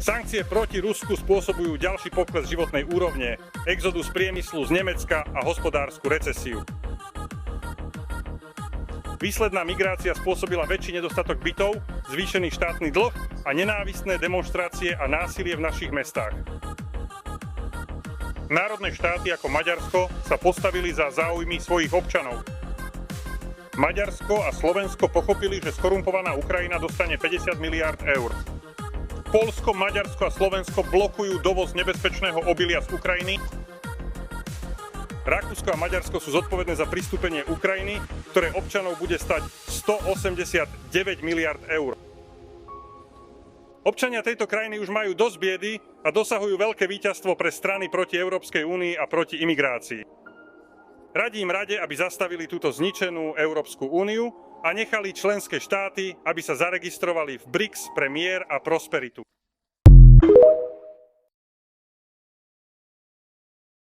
Sankcie proti Rusku spôsobujú ďalší pokles životnej úrovne, exodus priemyslu z Nemecka a hospodársku recesiu. Výsledná migrácia spôsobila väčší nedostatok bytov, zvýšený štátny dlh a nenávistné demonštrácie a násilie v našich mestách. Národné štáty ako Maďarsko sa postavili za záujmy svojich občanov. Maďarsko a Slovensko pochopili, že skorumpovaná Ukrajina dostane 50 miliárd eur. Poľsko, Maďarsko a Slovensko blokujú dovoz nebezpečného obilia z Ukrajiny. Rakúsko a Maďarsko sú zodpovedné za pristúpenie Ukrajiny, ktoré občanov bude stať 189 miliárd eur. Občania tejto krajiny už majú dosť biedy a dosahujú veľké víťazstvo pre strany proti Európskej únii a proti imigrácii. Radím Rade, aby zastavili túto zničenú Európsku úniu a nechali členské štáty, aby sa zaregistrovali v BRICS pre mier a prosperitu.